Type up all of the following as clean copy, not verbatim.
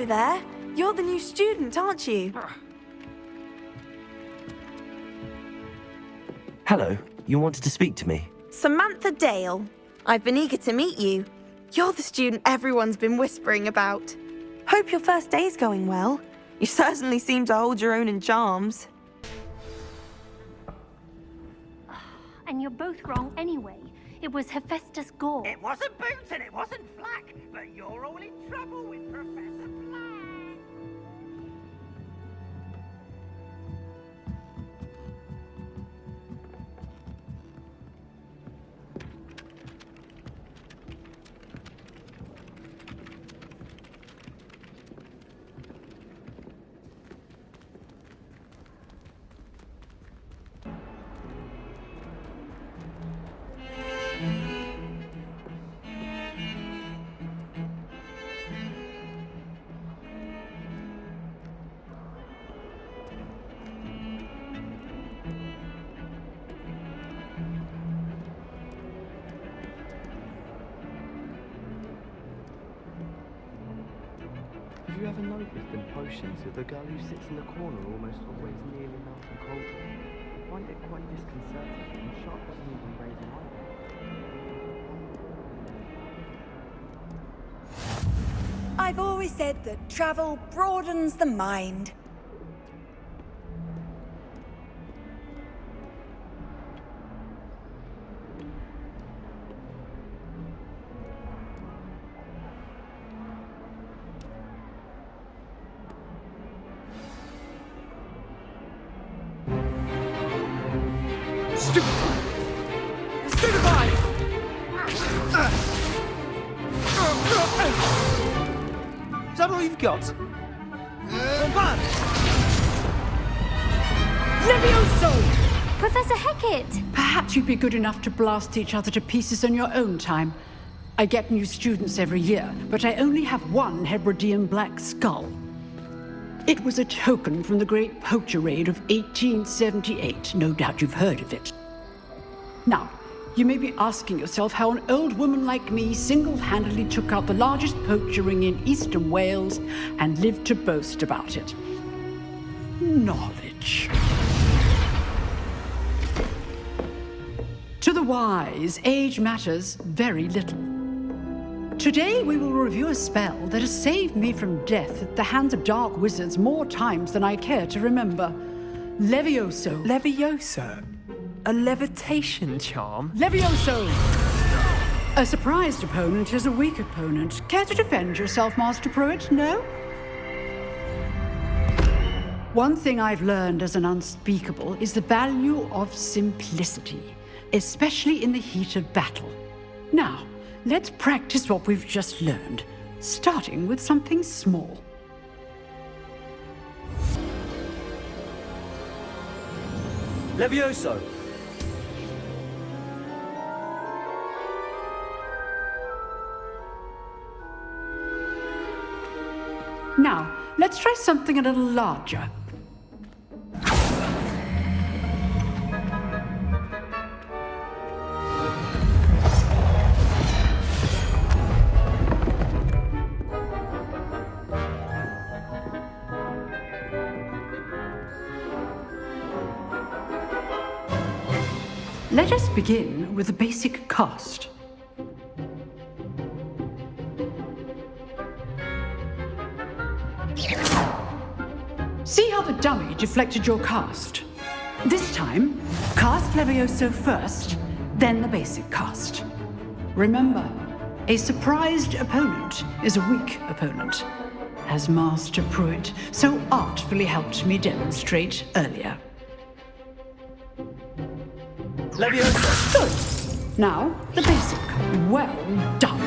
there. You're the new student, aren't you? Hello, you wanted to speak to me? Samantha Dale. I've been eager to meet you. You're the student everyone's been whispering about. Hope your first day's going well. You certainly seem to hold your own in charms. And you're both wrong anyway. It was Hephaestus Gore. It wasn't Boots and it wasn't Flack, but you're all in trouble with Professor Flack. Have you ever noticed in potions that the girl who sits in the corner almost always nearly melts in cauldron? I find it quite disconcerting, and Sharp doesn't even raise an eyebrow. I've always said that travel broadens the mind. Is that all you've got? Levioso! Professor Hecat! Perhaps you'd be good enough to blast each other to pieces in your own time. I get new students every year, but I only have one Hebridean black skull. It was a token from the Great Poacher Raid of 1878. No doubt you've heard of it. Now, you may be asking yourself how an old woman like me single-handedly took out the largest poacher ring in eastern Wales and lived to boast about it. Knowledge. To the wise, age matters very little. Today we will review a spell that has saved me from death at the hands of dark wizards more times than I care to remember. Levioso. Levioso? A levitation charm? Levioso! A surprised opponent is a weak opponent. Care to defend yourself, Master Pruitt? No? One thing I've learned as an unspeakable is the value of simplicity, especially in the heat of battle. Now, let's practice what we've just learned, starting with something small. Levioso! Now, let's try something a little larger. Let us begin with the basic cast. See how the dummy deflected your cast? This time, cast Levioso first, then the basic cast. Remember, a surprised opponent is a weak opponent, as Master Pruitt so artfully helped me demonstrate earlier. Levioso! Good. Now, the basic. Well done.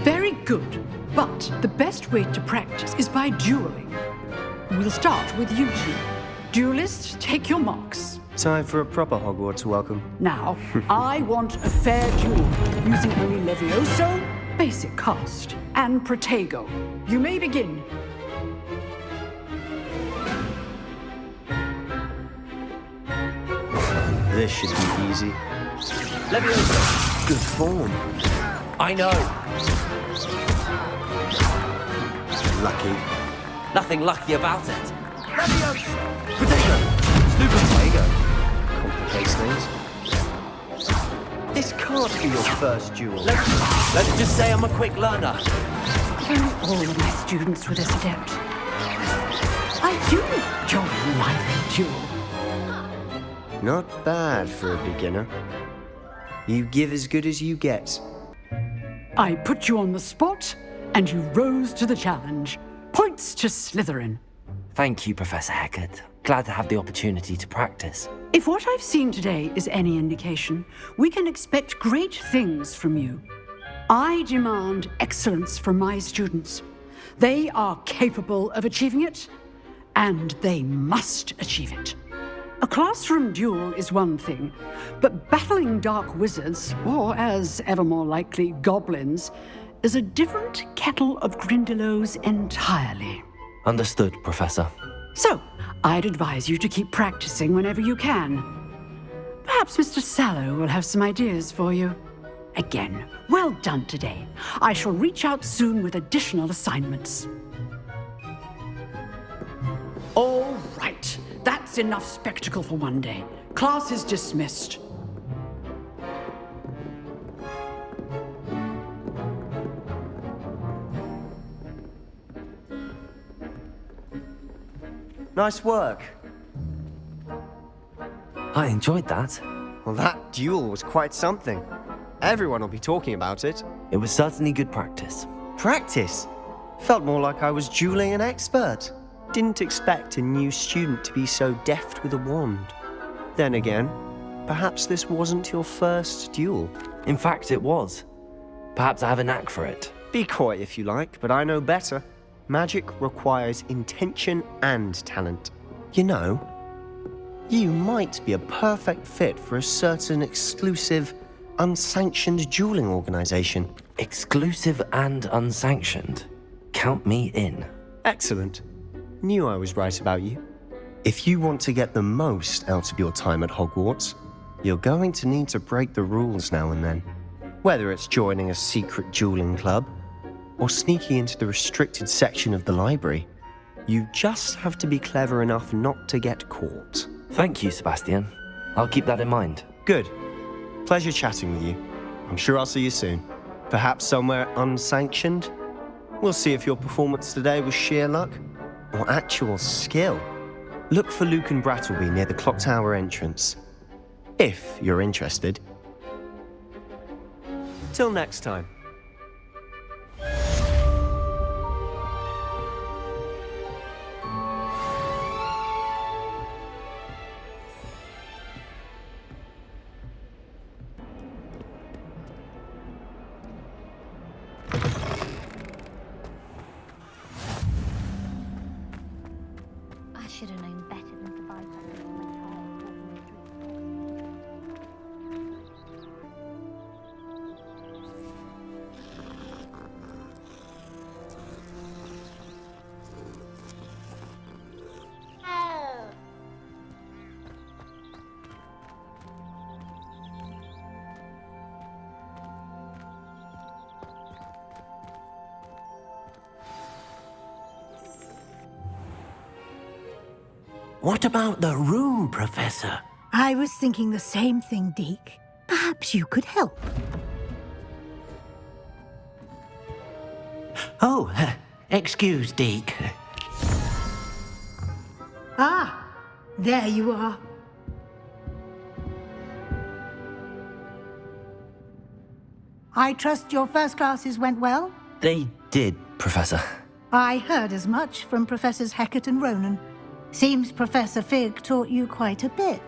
Very good. But the best way to practice is by dueling. We'll start with you two. Duelists, take your marks. Time for a proper Hogwarts welcome. Now, I want a fair duel, using only Levioso, basic cast, and Protego. You may begin. This should be easy. Leviosa! Good form. I know! Lucky. Nothing lucky about it. Leviosa! Potato! Stupid potato! Complicates things. This can't be your first duel. Let's just say I'm a quick learner. If only all of my students were this adept. I do enjoy a lively duel. Not bad for a beginner. You give as good as you get. I put you on the spot, and you rose to the challenge. Points to Slytherin. Thank you, Professor Hecat. Glad to have the opportunity to practice. If what I've seen today is any indication, we can expect great things from you. I demand excellence from my students. They are capable of achieving it, and they must achieve it. A classroom duel is one thing, but battling dark wizards, or as ever more likely, goblins, is a different kettle of Grindylows entirely. Understood, Professor. So, I'd advise you to keep practicing whenever you can. Perhaps Mr. Sallow will have some ideas for you. Again, well done today. I shall reach out soon with additional assignments. All right, that's enough spectacle for one day. Class is dismissed. Nice work. I enjoyed that. Well, that duel was quite something. Everyone will be talking about it. It was certainly good practice. Practice? Felt more like I was dueling an expert. Didn't expect a new student to be so deft with a wand. Then again, perhaps this wasn't your first duel. In fact, it was. Perhaps I have a knack for it. Be coy if you like, but I know better. Magic requires intention and talent. You know, you might be a perfect fit for a certain exclusive, unsanctioned dueling organization. Exclusive and unsanctioned. Count me in. Excellent. Knew I was right about you. If you want to get the most out of your time at Hogwarts, you're going to need to break the rules now and then. Whether it's joining a secret dueling club, or sneaking into the restricted section of the library, you just have to be clever enough not to get caught. Thank you, Sebastian. I'll keep that in mind. Good. Pleasure chatting with you. I'm sure I'll see you soon. Perhaps somewhere unsanctioned? We'll see if your performance today was sheer luck or actual skill. Look for Lucan Brattleby near the Clock Tower entrance, if you're interested. Till next time. I should have known better than to buy something on the What about the room, Professor? I was thinking the same thing, Deke. Perhaps you could help. Oh, excuse, Deke. Ah, there you are. I trust your first classes went well? They did, Professor. I heard as much from Professors Hecat and Ronan. Seems Professor Fig taught you quite a bit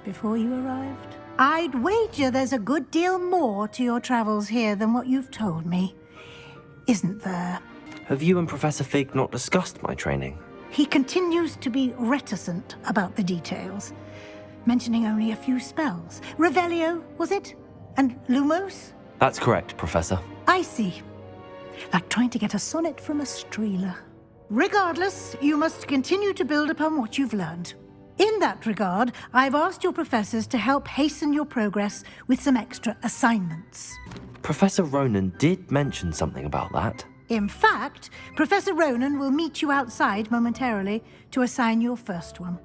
before you arrived. I'd wager there's a good deal more to your travels here than what you've told me. Isn't there? Have you and Professor Fig not discussed my training? He continues to be reticent about the details, mentioning only a few spells. Revelio, was it? And Lumos? That's correct, Professor. I see. Like trying to get a sonnet from a streeler. Regardless, you must continue to build upon what you've learned. In that regard, I've asked your professors to help hasten your progress with some extra assignments. Professor Ronan did mention something about that. In fact, Professor Ronan will meet you outside momentarily to assign your first one.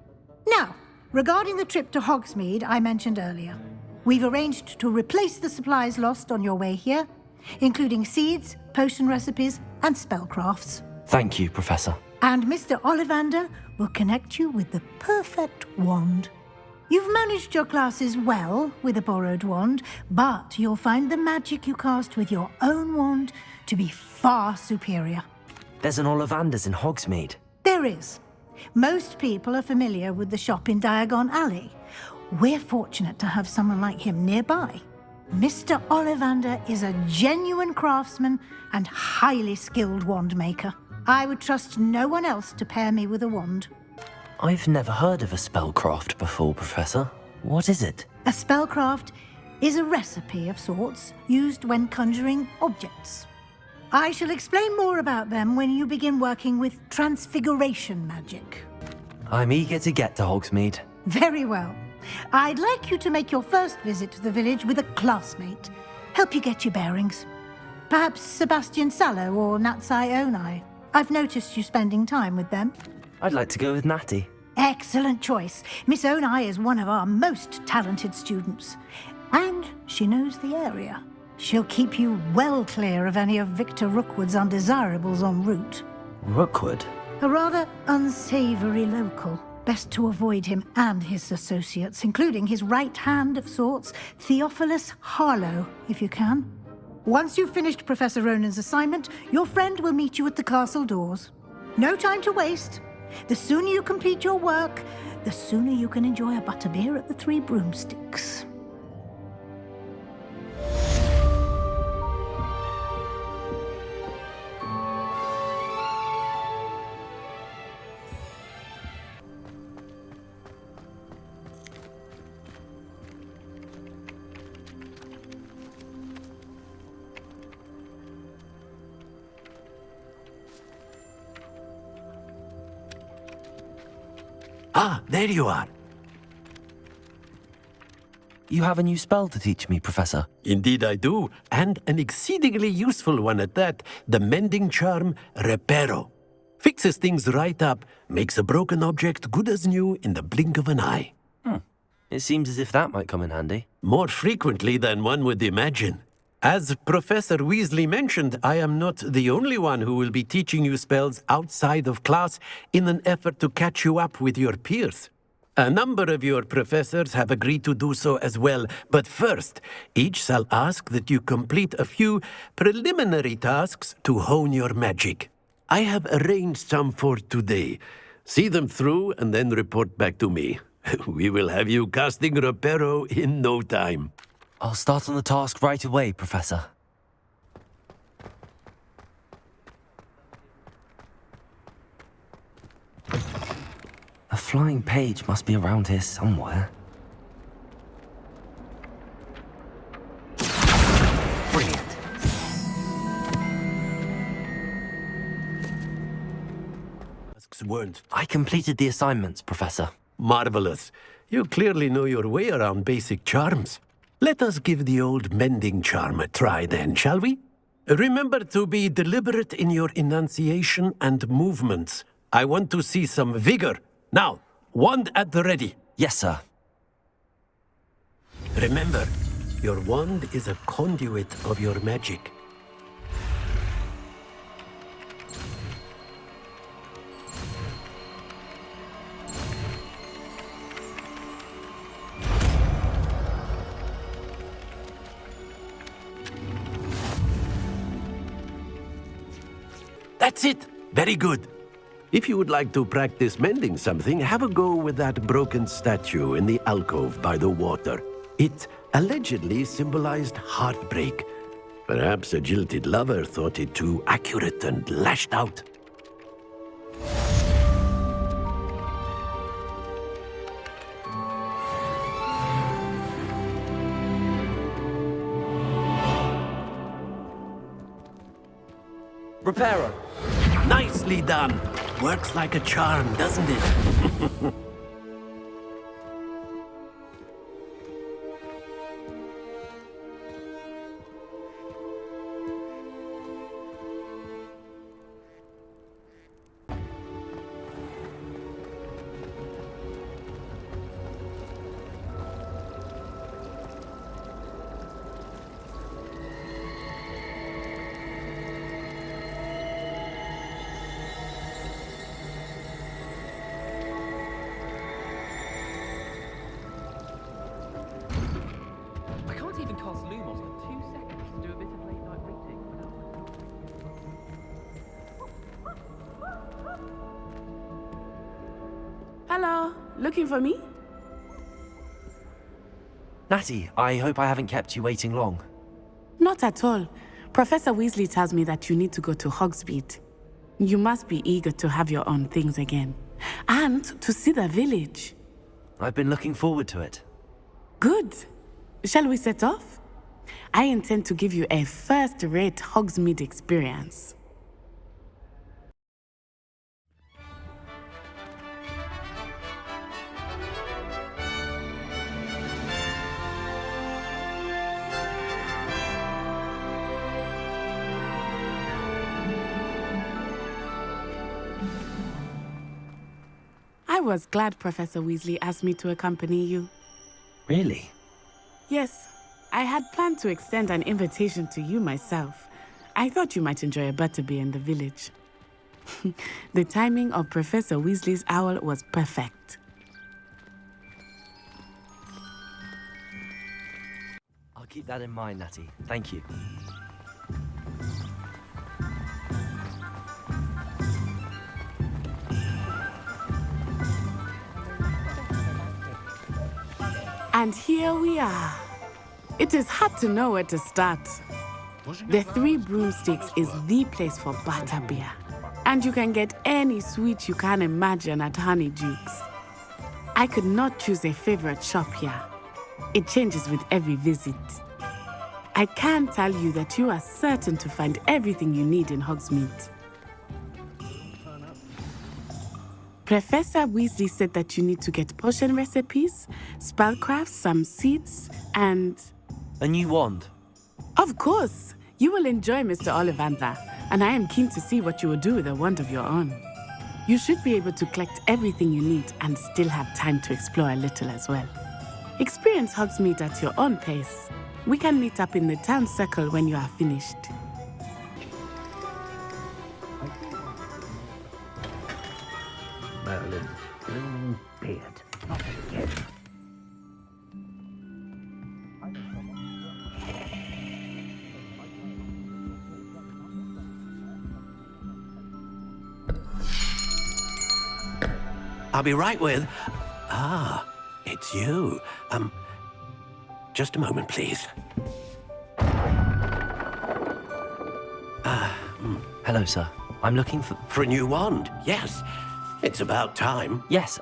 Now, regarding the trip to Hogsmeade I mentioned earlier, we've arranged to replace the supplies lost on your way here, including seeds, potion recipes, and spellcrafts. Thank you, Professor. And Mr. Ollivander will connect you with the perfect wand. You've managed your classes well with a borrowed wand, but you'll find the magic you cast with your own wand to be far superior. There's an Ollivanders in Hogsmeade. There is. Most people are familiar with the shop in Diagon Alley. We're fortunate to have someone like him nearby. Mr. Ollivander is a genuine craftsman and highly skilled wand maker. I would trust no one else to pair me with a wand. I've never heard of a spellcraft before, Professor. What is it? A spellcraft is a recipe of sorts used when conjuring objects. I shall explain more about them when you begin working with transfiguration magic. I'm eager to get to Hogsmeade. Very well. I'd like you to make your first visit to the village with a classmate. Help you get your bearings. Perhaps Sebastian Sallow or Natsai Onai. I've noticed you spending time with them. I'd like to go with Natty. Excellent choice. Miss Onai is one of our most talented students. And she knows the area. She'll keep you well clear of any of Victor Rookwood's undesirables en route. Rookwood? A rather unsavory local. Best to avoid him and his associates, including his right hand of sorts, Theophilus Harlow, if you can. Once you've finished Professor Ronan's assignment, your friend will meet you at the castle doors. No time to waste. The sooner you complete your work, the sooner you can enjoy a butterbeer at the Three Broomsticks. Ah, there you are. You have a new spell to teach me, Professor. Indeed I do, and an exceedingly useful one at that. The mending charm, Reparo. Fixes things right up, makes a broken object good as new in the blink of an eye. It seems as if that might come in handy. More frequently than one would imagine. As Professor Weasley mentioned, I am not the only one who will be teaching you spells outside of class in an effort to catch you up with your peers. A number of your professors have agreed to do so as well, but first, each shall ask that you complete a few preliminary tasks to hone your magic. I have arranged some for today. See them through and then report back to me. We will have you casting Reparo in no time. I'll start on the task right away, Professor. A flying page must be around here somewhere. Brilliant. I completed the assignments, Professor. Marvelous. You clearly know your way around basic charms. Let us give the old mending charm a try then, shall we? Remember to be deliberate in your enunciation and movements. I want to see some vigor. Now, wand at the ready. Yes, sir. Remember, your wand is a conduit of your magic. That's it. Very good. If you would like to practice mending something, have a go with that broken statue in the alcove by the water. It allegedly symbolized heartbreak. Perhaps a jilted lover thought it too accurate and lashed out. Reparo. Nicely done. Works like a charm, doesn't it? Hello, looking for me? Natty, I hope I haven't kept you waiting long. Not at all. Professor Weasley tells me that you need to go to Hogsmeade. You must be eager to have your own things again. And to see the village. I've been looking forward to it. Good. Shall we set off? I intend to give you a first-rate Hogsmeade experience. I was glad Professor Weasley asked me to accompany you. Really? Yes, I had planned to extend an invitation to you myself. I thought you might enjoy a butterbeer in the village. The timing of Professor Weasley's owl was perfect. I'll keep that in mind, Natty. Thank you. And here we are. It is hard to know where to start. The Three Broomsticks is the place for butterbeer. And you can get any sweet you can imagine at Honeydukes. I could not choose a favorite shop here. It changes with every visit. I can tell you that you are certain to find everything you need in Hogsmeade. Professor Weasley said that you need to get potion recipes, spellcrafts, some seeds, and... A new wand? Of course! You will enjoy Mr. Ollivander, and I am keen to see what you will do with a wand of your own. You should be able to collect everything you need and still have time to explore a little as well. Experience Hogsmeade at your own pace. We can meet up in the town circle when you are finished. Merlin, green beard, not again. I'll be right with... Ah, it's you. Just a moment, please. Hello, sir. I'm looking for... For a new wand, yes. It's about time. Yes,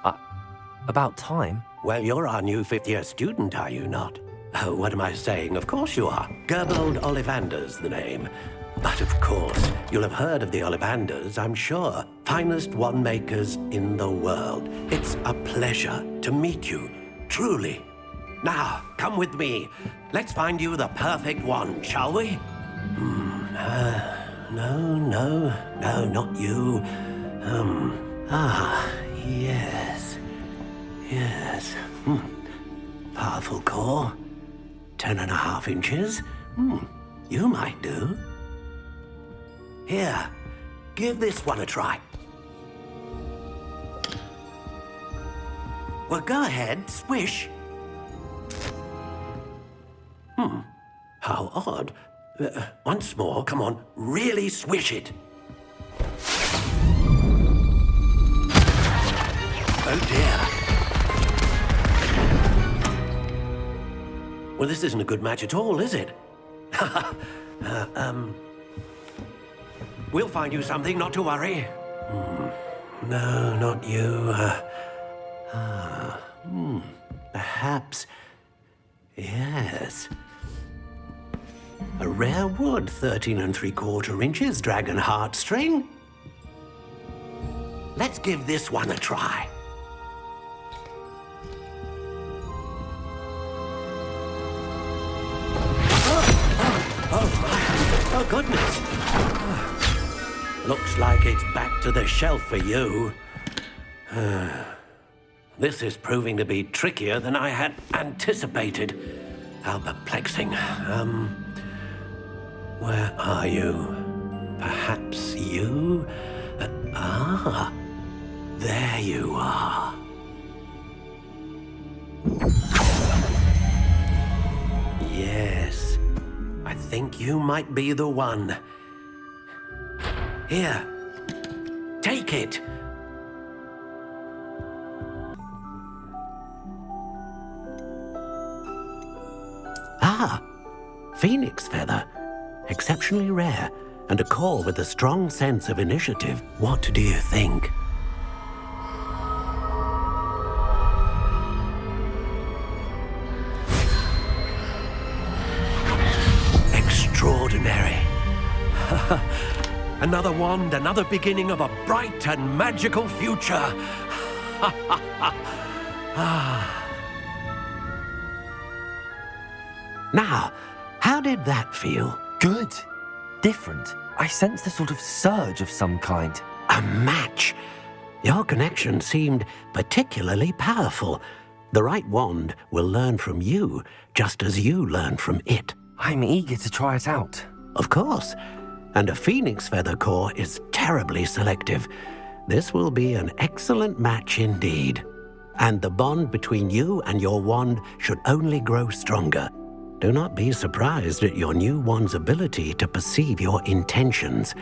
about time? Well, you're our new fifth-year student, are you not? Oh, what am I saying? Of course you are. Gerbold Ollivander's the name. But of course, you'll have heard of the Ollivanders, I'm sure. Finest wand makers in the world. It's a pleasure to meet you, truly. Now, come with me. Let's find you the perfect wand, shall we? No, not you. Yes. Powerful core. 10.5 inches. You might do. Here, give this one a try. Well, go ahead, swish. How odd. Once more, come on, really swish it. Oh dear. Well, this isn't a good match at all, is it? We'll find you something, not to worry. No, not you. Perhaps... Yes. A rare wood, 13 3/4 inches, dragon heartstring. Let's give this one a try. Oh, goodness. Looks like it's back to the shelf for you. This is proving to be trickier than I had anticipated. How perplexing. Where are you? Perhaps you? There you are. Yes, I think you might be the one. Here, take it. Phoenix feather. Exceptionally rare, and a core with a strong sense of initiative. What do you think? Extraordinary. Another wand, another beginning of a bright and magical future. Now, how did that feel? Good. Different. I sensed a sort of surge of some kind. A match. Your connection seemed particularly powerful. The right wand will learn from you, just as you learn from it. I'm eager to try it out. Of course. And a phoenix feather core is terribly selective. This will be an excellent match indeed. And the bond between you and your wand should only grow stronger. Do not be surprised at your new wand's ability to perceive your intentions,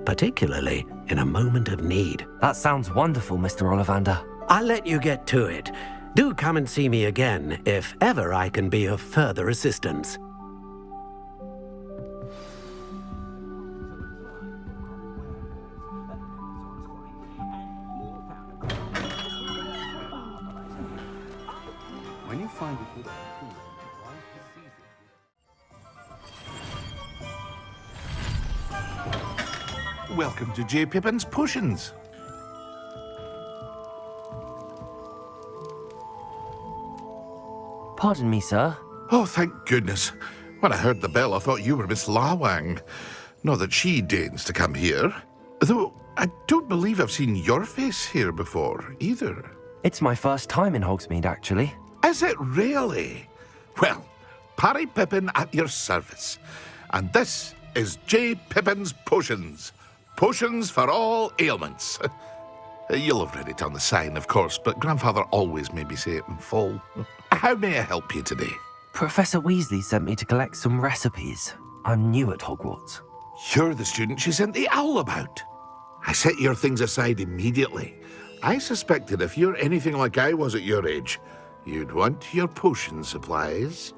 particularly in a moment of need. That sounds wonderful, Mr. Ollivander. I'll let you get to it. Do come and see me again if ever I can be of further assistance. When you find it, welcome to J. Pippin's Potions. Pardon me, sir. Oh, thank goodness. When I heard the bell, I thought you were Miss Lawang. Not that she deigns to come here. Though I don't believe I've seen your face here before, either. It's my first time in Hogsmeade, actually. Is it really? Well, Parry Pippin at your service. And this is J. Pippin's Potions. Potions for all ailments. You'll have read it on the sign, of course, but Grandfather always made me say it in full. How may I help you today? Professor Weasley sent me to collect some recipes. I'm new at Hogwarts. You're the student she sent the owl about. I set your things aside immediately. I suspected if you're anything like I was at your age, you'd want your potion supplies.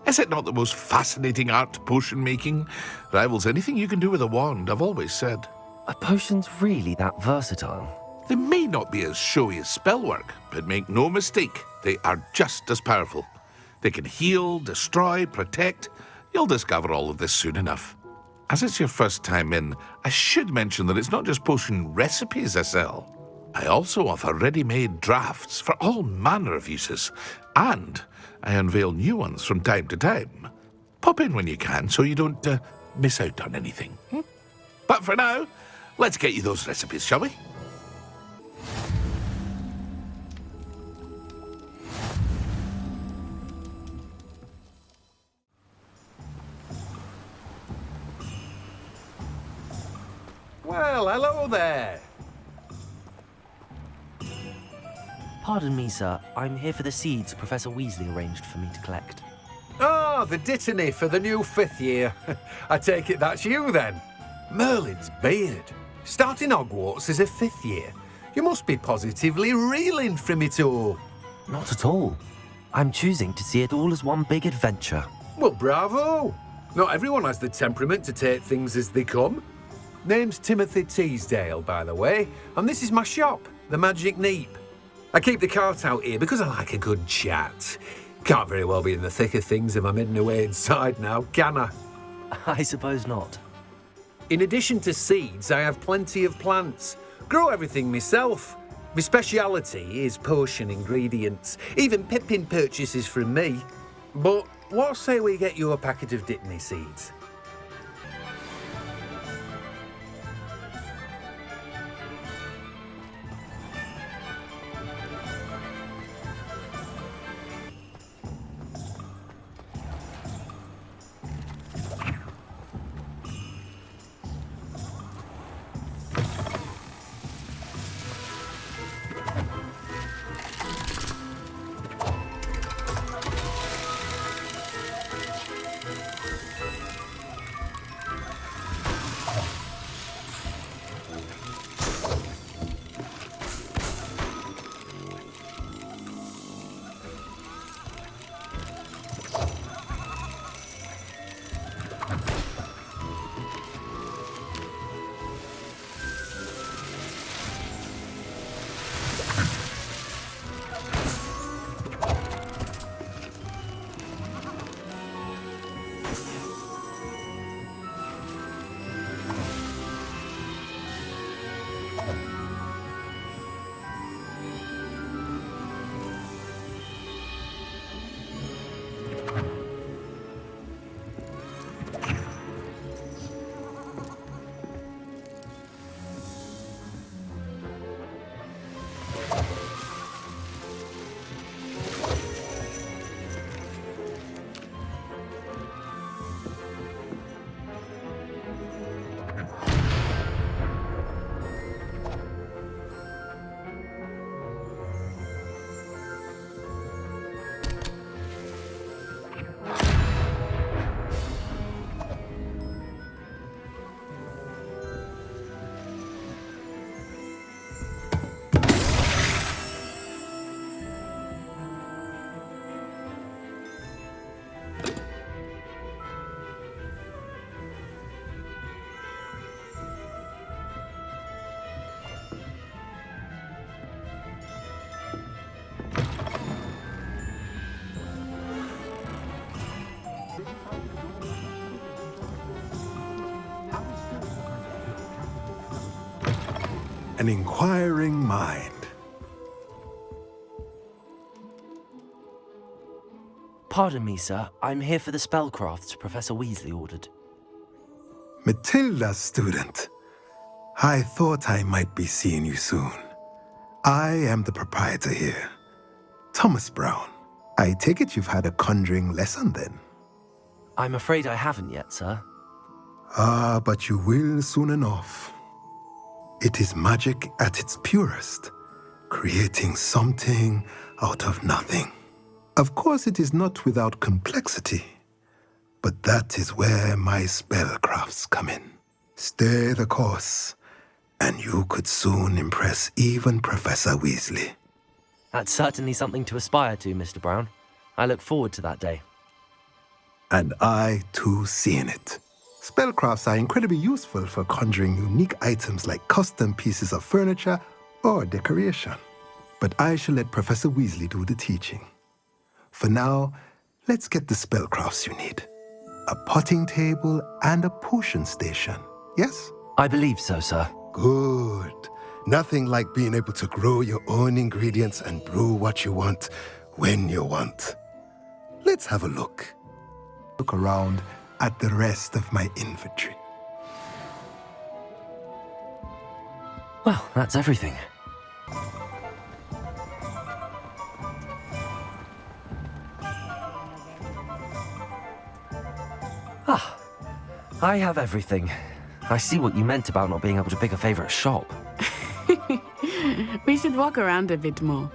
Is it not the most fascinating art, potion making? Rivals anything you can do with a wand, I've always said. Are potions really that versatile? They may not be as showy as spellwork, but make no mistake, they are just as powerful. They can heal, destroy, protect. You'll discover all of this soon enough. As it's your first time in, I should mention that it's not just potion recipes I sell. I also offer ready-made drafts for all manner of uses, and I unveil new ones from time to time. Pop in when you can so you don't miss out on anything. But for now, let's get you those recipes, shall we? Well, hello there. Pardon me, sir. I'm here for the seeds Professor Weasley arranged for me to collect. Ah, the Dittany for the new 5th year. I take it that's you, then. Merlin's beard. Starting Hogwarts as a 5th year. You must be positively reeling from it all. Not at all. I'm choosing to see it all as one big adventure. Well, bravo. Not everyone has the temperament to take things as they come. Name's Timothy Teasdale, by the way, and this is my shop, the Magic Neep. I keep the cart out here because I like a good chat. Can't very well be in the thick of things if I'm hidden away inside now, can I? I suppose not. In addition to seeds, I have plenty of plants. Grow everything myself. My speciality is potion ingredients. Even Pippin purchases from me. But what say we get you a packet of Dittany seeds? an inquiring mind. Pardon me, sir. I'm here for the spellcrafts Professor Weasley ordered. Matilda, student. I thought I might be seeing you soon. I am the proprietor here, Thomas Brown. I take it you've had a conjuring lesson then? I'm afraid I haven't yet, sir. Ah, but you will soon enough. It is magic at its purest, creating something out of nothing. Of course, it is not without complexity, but that is where my spellcrafts come in. Stay the course, and you could soon impress even Professor Weasley. That's certainly something to aspire to, Mr. Brown. I look forward to that day. And I, too, seeing it. Spellcrafts are incredibly useful for conjuring unique items like custom pieces of furniture or decoration. But I shall let Professor Weasley do the teaching. For now, let's get the spellcrafts you need. A potting table and a potion station, yes? I believe so, sir. Good. Nothing like being able to grow your own ingredients and brew what you want when you want. Let's have a look. Look around at the rest of my inventory. Well, that's everything. Ah, I have everything. I see what you meant about not being able to pick a favorite shop. We should walk around a bit more.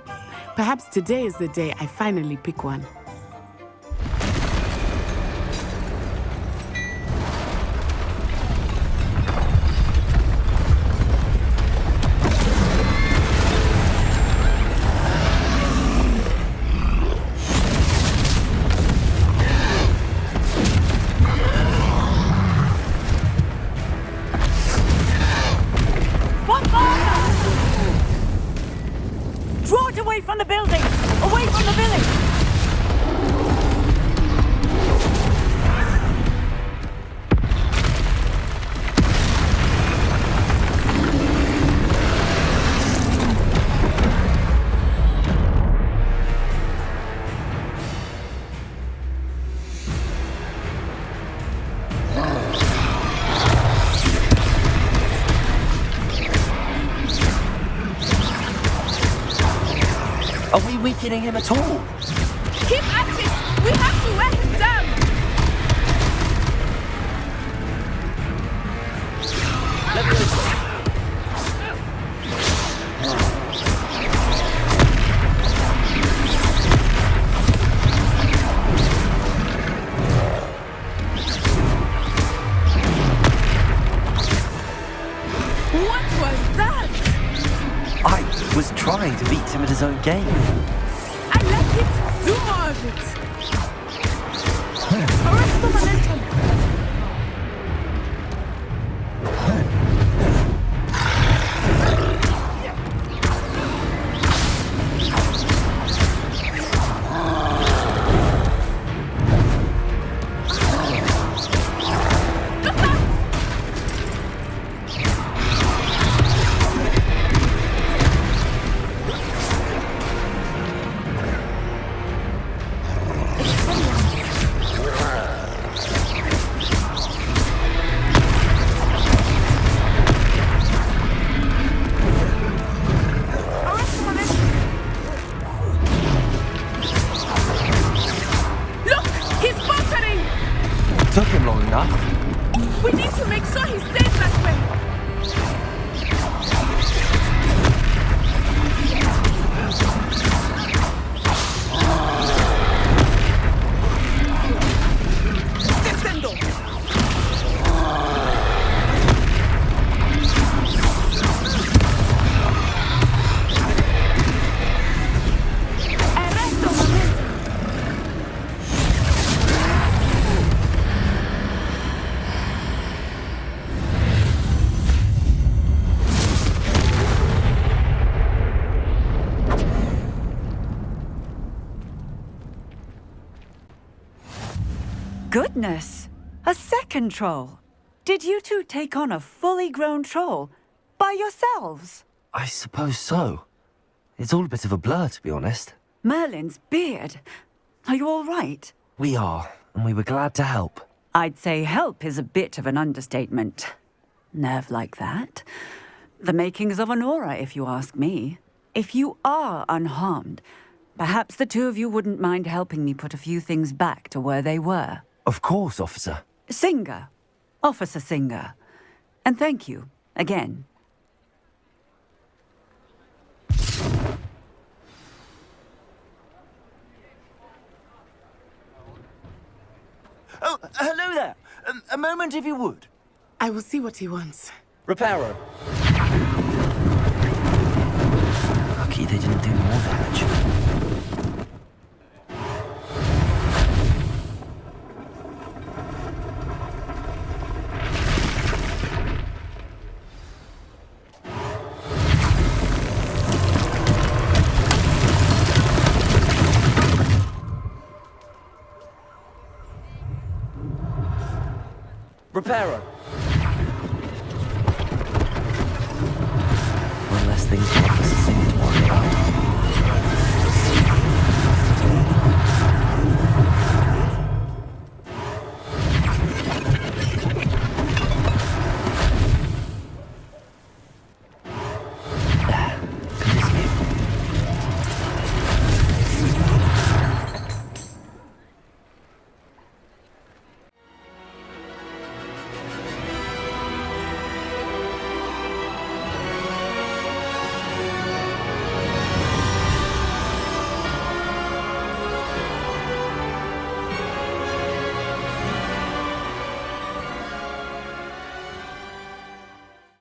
Perhaps today is the day I finally pick one. Draw it away from the building! Away from the village! Are we weakening him at all? Keep at it! We have to wear him down! What was that? I was trying to beat him at his own game. I like it! Do more of it! Arrest the momentum! Took him long enough. We need to make sure he stays that way. Descendo! Goodness! A second troll! Did you two take on a fully grown troll by yourselves? I suppose so. It's all a bit of a blur, to be honest. Merlin's beard. Are you all right? We are, and we were glad to help. I'd say help is a bit of an understatement. Nerve like that. The makings of an aura, if you ask me. If you are unharmed, perhaps the two of you wouldn't mind helping me put a few things back to where they were. Of course, officer. Singer. Officer Singer. And thank you, again. Oh, hello there. A moment, if you would. I will see what he wants. Reparo. Lucky they didn't do more damage. Reparo.